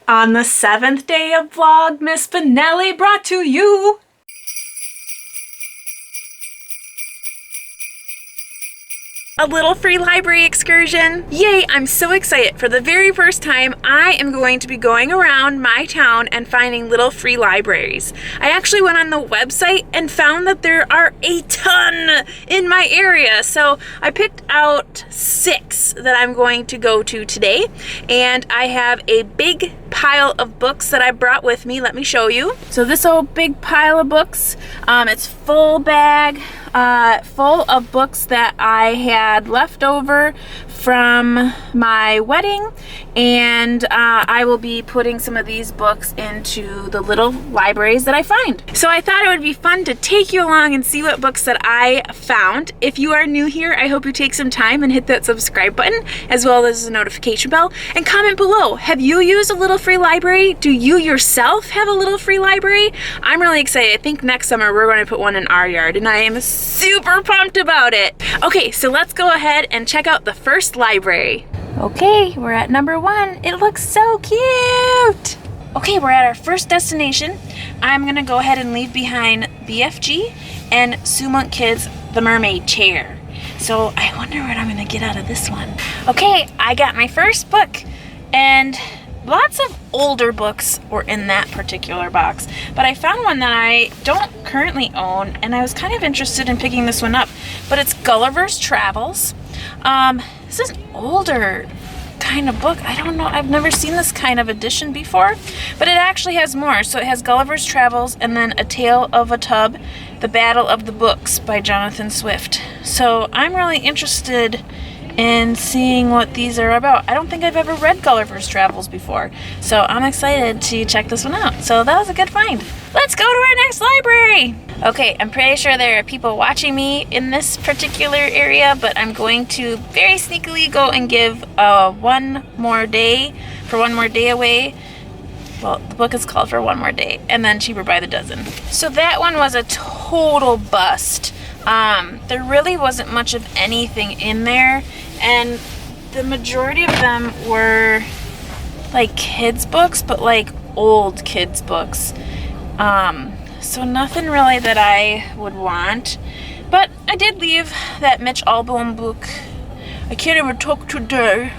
On the 7th day of Vlogmas, Spenelli brought to you a little free library excursion. Yay, I'm so excited. For the very first time, I am going to be going around my town and finding little free libraries. I actually went on the website and found that there are a ton in my area. So I picked out 6 that I'm going to go to today. And I have a big pile of books that I brought with me. Let me show you. So this old big pile of books, it's full bag, full of books that I had left over from my wedding, and I will be putting some of these books into the little libraries that I find. So I thought it would be fun to take you along and see what books that I found. If you are new here, I hope you take some time and hit that subscribe button, as well as the notification bell, and comment below. Have you used a little free library? Do you yourself have a little free library? I'm really excited. I think next summer we're going to put one in our yard, and I am super pumped about it. Okay, so let's go ahead and check out the first library. Okay, we're at number 1. It looks so cute. Okay, we're at our first destination. I'm gonna go ahead and leave behind BFG and Sumunk Kids' The Mermaid Chair. So I wonder what I'm gonna get out of this one. Okay, I got my first book, and lots of older books were in that particular box, but I found one that I don't currently own, and I was kind of interested in picking this one up. But it's Gulliver's Travels. This is an older kind of book. I don't know, I've never seen this kind of edition before, but it actually has more. So it has Gulliver's Travels and then A Tale of a Tub, The Battle of the Books by Jonathan Swift. So I'm really interested in seeing what these are about. I don't think I've ever read Gulliver's Travels before, so I'm excited to check this one out. So that was a good find. Let's go to our next library. Okay, I'm pretty sure there are people watching me in this particular area, but I'm going to very sneakily go and give one more day away. Well, the book is called For One More Day, and then Cheaper by the Dozen. So that one was a total bust. There really wasn't much of anything in there, and the majority of them were like kids books, but like old kids books. So nothing really that I would want, but I did leave that Mitch Albom book. I can't even talk today,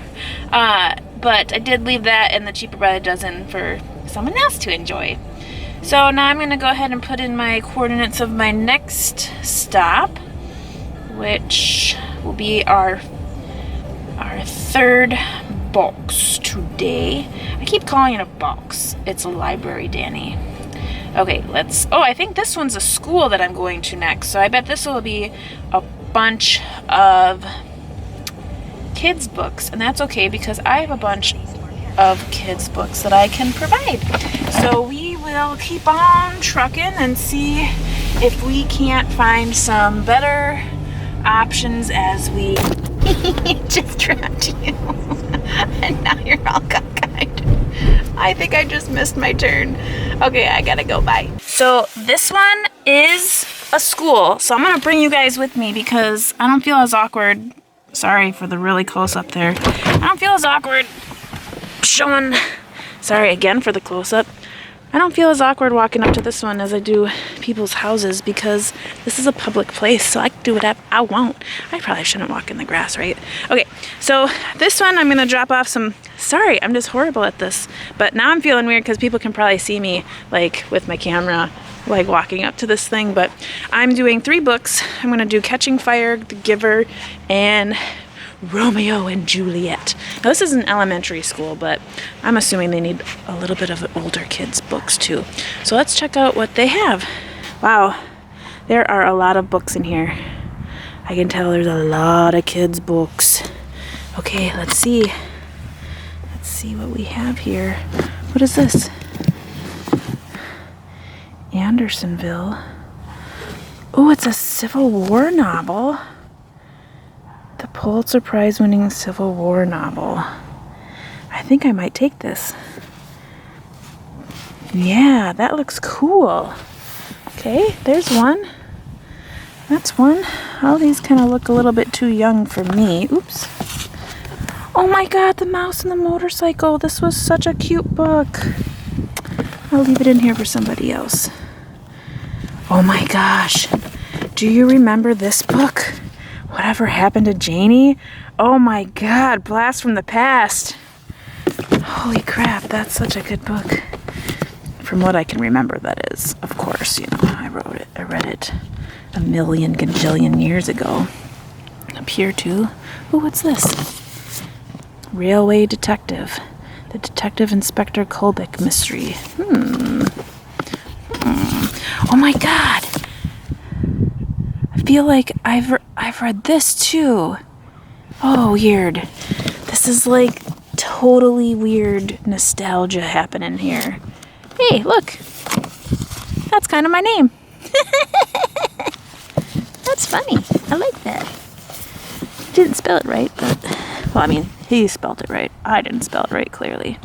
but I did leave that and the Cheaper by the Dozen for someone else to enjoy. So now I'm going to go ahead and put in my coordinates of my next stop, which will be our third box today. I keep calling it a box. It's a library, Danny. Okay, I think this one's a school that I'm going to next, so I bet this will be a bunch of kids books, and that's okay because I have a bunch of kids books that I can provide. So we will keep on trucking and see if we can't find some better options as we just trapped you. And now you're all cockeyed. I think I just missed my turn. Okay, I gotta go, bye. So this one is a school, so I'm gonna bring you guys with me because I don't feel as awkward. Sorry for the really close up there. I don't feel as awkward showing, sorry again for the close-up. I don't feel as awkward walking up to this one as I do people's houses because this is a public place, so I can do whatever I want. I probably shouldn't walk in the grass, right? Okay, so this one I'm gonna drop off some, sorry, I'm just horrible at this, but now I'm feeling weird because people can probably see me like with my camera like walking up to this thing, but I'm doing 3 books. I'm gonna do Catching Fire, The Giver, and Romeo and Juliet. Now this is an elementary school, but I'm assuming they need a little bit of older kids books too. So let's check out what they have. Wow, there are a lot of books in here. I can tell there's a lot of kids books. Okay, let's see. Let's see what we have here. What is this? Andersonville. Oh, it's a Civil War novel. The Pulitzer Prize winning Civil War novel. I think I might take this. Yeah, that looks cool. Okay, there's one. That's one. All these kind of look a little bit too young for me. Oops. Oh my God, The Mouse and the Motorcycle. This was such a cute book. I'll leave it in here for somebody else. Oh my gosh. Do you remember this book? Whatever Happened to Janie? Oh my God, Blast from the Past. Holy crap, that's such a good book. From what I can remember, that is. Of course, you know, I read it a million gajillion years ago. Up here too. Oh, what's this? Railway Detective. The Detective Inspector Kolbeck Mystery. Oh my God. I feel like I've read this too. Oh, weird. This is like totally weird nostalgia happening here. Hey, look. That's kind of my name. That's funny. I like that. Didn't spell it right, but... Well, I mean, he spelled it right. I didn't spell it right, clearly.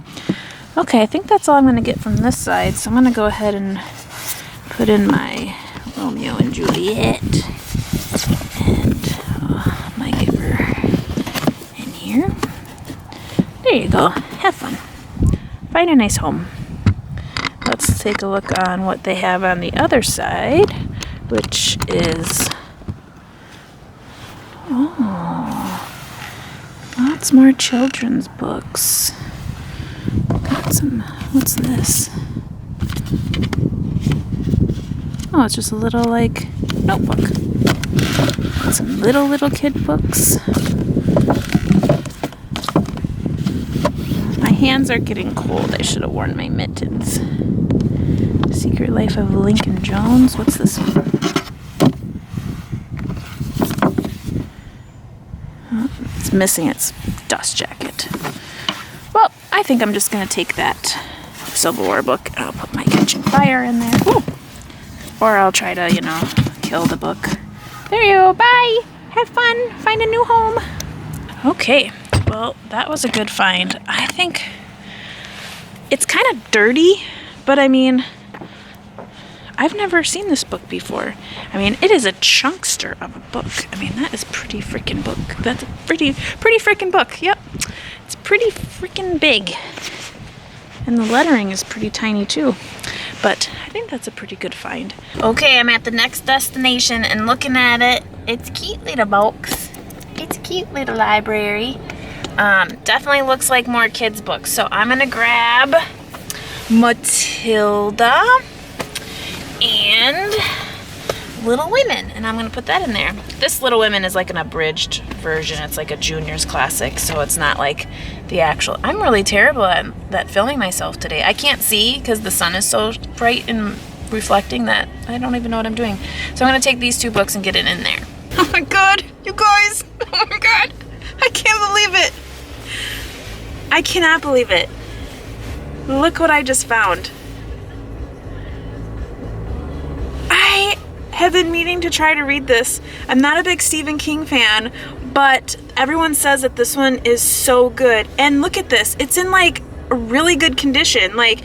Okay, I think that's all I'm going to get from this side. So I'm going to go ahead and put in my Romeo and Juliet. And I might get her in here. There you go. Have fun. Find a nice home. Let's take a look on what they have on the other side, which is... Oh, lots more children's books. Got some, what's this? Oh, it's just a little, like, notebook. Got some little kid books. My hands are getting cold. I should have worn my mittens. Secret Life of Lincoln Jones. What's this one? It's missing its dust jacket. Well, I think I'm just going to take that Civil War book and I'll put my Catching Fire in there. Ooh. Or I'll try to, you know, kill the book. There you go. Bye. Have fun. Find a new home. Okay. Well, that was a good find. I think it's kind of dirty, but I mean, I've never seen this book before. I mean, it is a chunkster of a book. I mean, that is pretty freaking book. That's a pretty freaking book. Yep. It's pretty freaking big. And the lettering is pretty tiny too. But I think that's a pretty good find. Okay, I'm at the next destination and looking at it. It's cute little books. It's a cute little library. Definitely looks like more kids' books. So I'm gonna grab Matilda and Little Women, and I'm gonna put that in there. This Little Women is like an abridged version. It's like a junior's classic, so it's not like the actual. I'm really terrible at filming myself today. I can't see because the sun is so bright and reflecting that I don't even know what I'm doing. So I'm gonna take these two books and get it in there. Oh my God, you guys! Oh my God, I can't believe it. I cannot believe it. Look what I just found. I have been meaning to try to read this. I'm not a big Stephen King fan, but everyone says that this one is so good. And look at this. It's in like a really good condition. Like,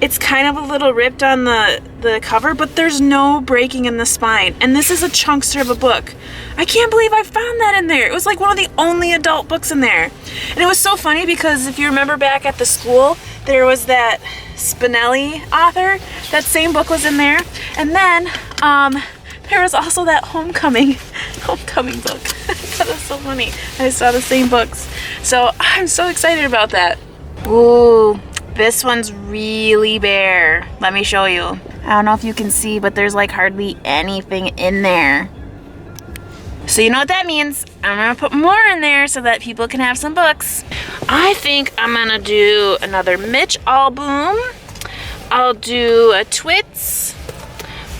it's kind of a little ripped on the cover, but there's no breaking in the spine. And this is a chunkster of a book. I can't believe I found that in there. It was like one of the only adult books in there. And it was so funny because if you remember back at the school, there was that Spenelli author. That same book was in there. And then there was also that homecoming book. That was so funny. I saw the same books. So I'm so excited about that. Ooh, this one's really bare. Let me show you. I don't know if you can see, but there's like hardly anything in there. So you know what that means. I'm gonna put more in there so that people can have some books. I think I'm gonna do another Mitch Albom. I'll do a Twits.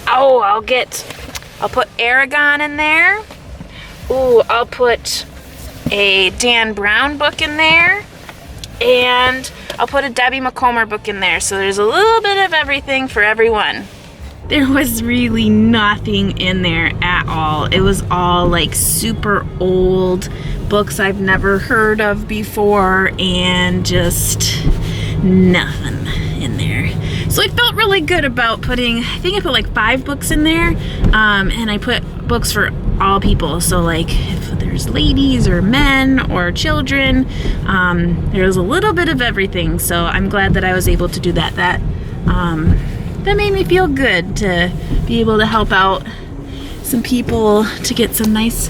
Oh, I'll put Aragon in there. Ooh, I'll put a Dan Brown book in there. And I'll put a Debbie McComber book in there. So there's a little bit of everything for everyone. There was really nothing in there at all. It was all like super old books I've never heard of before and just nothing in there. So I felt really good about putting, I think I put like 5 books in there, and I put books for all people. So like if there's ladies or men or children. There's a little bit of everything, so I'm glad that I was able to do that. That made me feel good to be able to help out some people to get some nice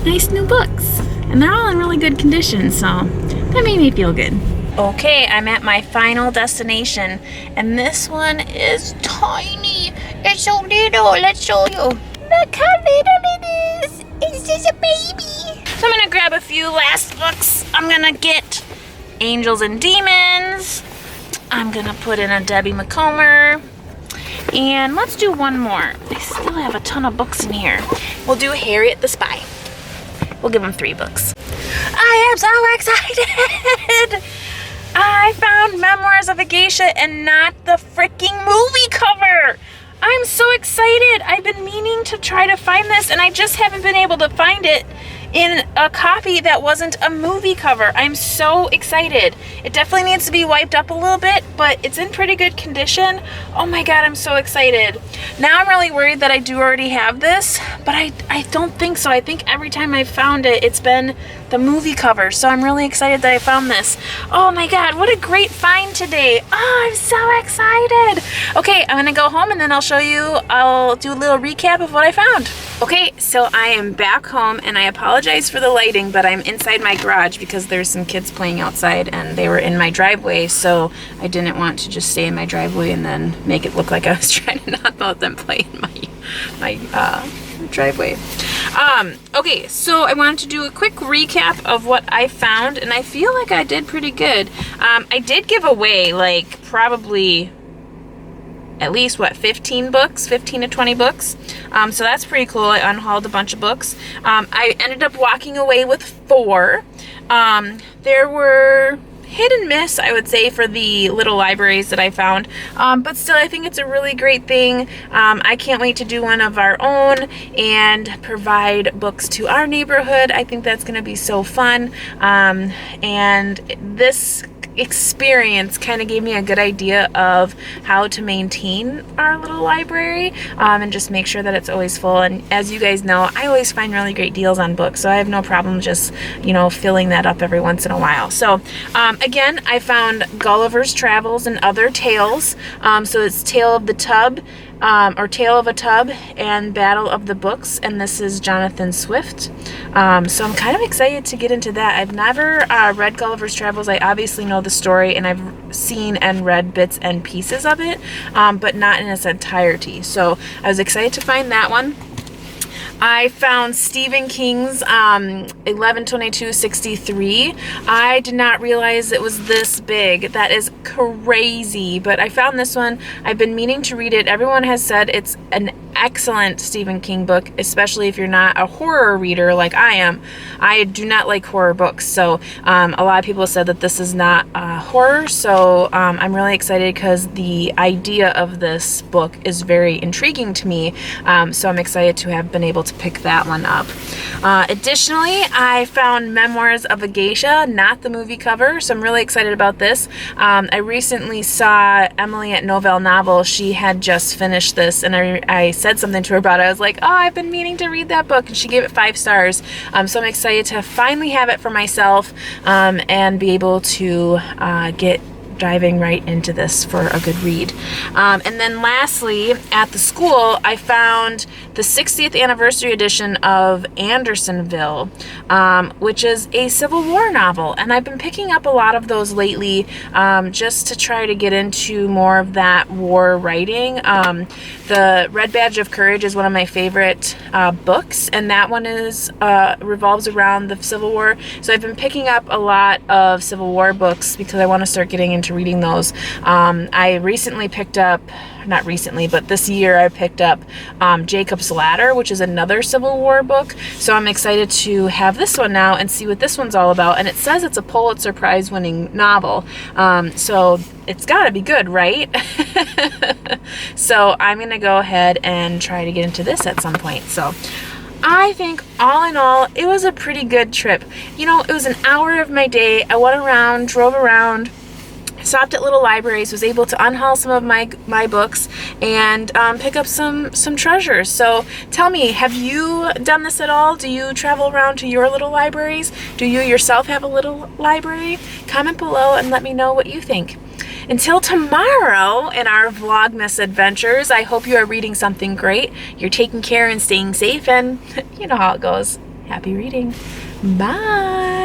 new books. And they're all in really good condition, so that made me feel good. Okay, I'm at my final destination, and this one is tiny. It's so little. Let's show you. Look how little it is. It's just a baby. So I'm gonna grab a few last books. I'm gonna get Angels and Demons. I'm gonna put in a Debbie McComber. And let's do one more. I still have a ton of books in here. We'll do Harriet the Spy. We'll give them 3 books. I am so excited! I found Memoirs of a Geisha and not the freaking movie cover! I'm so excited! I've been meaning to try to find this, and I just haven't been able to find it in a copy that wasn't a movie cover. I'm so excited. It definitely needs to be wiped up a little bit, but it's in pretty good condition. Oh my god, I'm so excited. Now I'm really worried that I do already have this, but I don't think so. I think every time I've found it, it's been the movie cover, so I'm really excited that I found this. Oh my god, what a great find today. Oh, I'm so excited. Okay, I'm gonna go home and then I'll do a little recap of what I found. Okay, so I am back home, and I apologize for the lighting, but I'm inside my garage because there's some kids playing outside and they were in my driveway, so I didn't want to just stay in my driveway and then make it look like I was trying to not let them play in my driveway. Okay, so I wanted to do a quick recap of what I found, and I feel like I did pretty good. I did give away like probably at least 15 to 20 books. So that's pretty cool. I unhauled a bunch of books. I ended up walking away with 4. There were hit and miss, I would say, for the little libraries that I found. But still, I think it's a really great thing. I can't wait to do one of our own and provide books to our neighborhood. I think that's going to be so fun. And this experience kind of gave me a good idea of how to maintain our little library and just make sure that it's always full. And as you guys know, I always find really great deals on books, so I have no problem just, you know, filling that up every once in a while. So again, I found Gulliver's Travels and Other Tales. So it's Tale of the Tub, or Tale of a Tub and Battle of the Books, and this is Jonathan Swift. So I'm kind of excited to get into that. I've never read Gulliver's Travels. I obviously know the story, and I've seen and read bits and pieces of it, but not in its entirety. So I was excited to find that one. I found Stephen King's 11/22/63. I did not realize it was this big. That is crazy, but I found this one. I've been meaning to read it. Everyone has said it's an excellent Stephen King book, especially if you're not a horror reader like I am. I do not like horror books, so a lot of people said that this is not horror, so I'm really excited because the idea of this book is very intriguing to me, so I'm excited to have been able to pick that one up. Additionally, I found Memoirs of a Geisha, not the movie cover, so I'm really excited about this. I recently saw Emily at Novell Novel. She had just finished this, and I said something to her about it. I was like, oh, I've been meaning to read that book, and she gave it 5 stars. So I'm excited to finally have it for myself and be able to get diving right into this for a good read. And then lastly, at the school, I found the 60th anniversary edition of Andersonville, which is a Civil War novel. And I've been picking up a lot of those lately just to try to get into more of that war writing. The Red Badge of Courage is one of my favorite books, and that one is revolves around the Civil War. So I've been picking up a lot of Civil War books because I want to start getting into reading those. I recently picked up, not recently, but this year I picked up Jacob's Ladder, which is another Civil War book. So I'm excited to have this one now and see what this one's all about. And it says it's a Pulitzer Prize winning novel. So it's got to be good, right? So I'm going to go ahead and try to get into this at some point. So I think all in all, it was a pretty good trip. You know, it was an hour of my day. I went around, drove around, stopped at little libraries, was able to unhaul some of my books and pick up some treasures. So tell me, have you done this at all? Do you travel around to your little libraries? Do you yourself have a little library? Comment below and let me know what you think. Until tomorrow in our Vlogmas adventures, I hope you are reading something great, you're taking care and staying safe, and you know how it goes. Happy reading. Bye.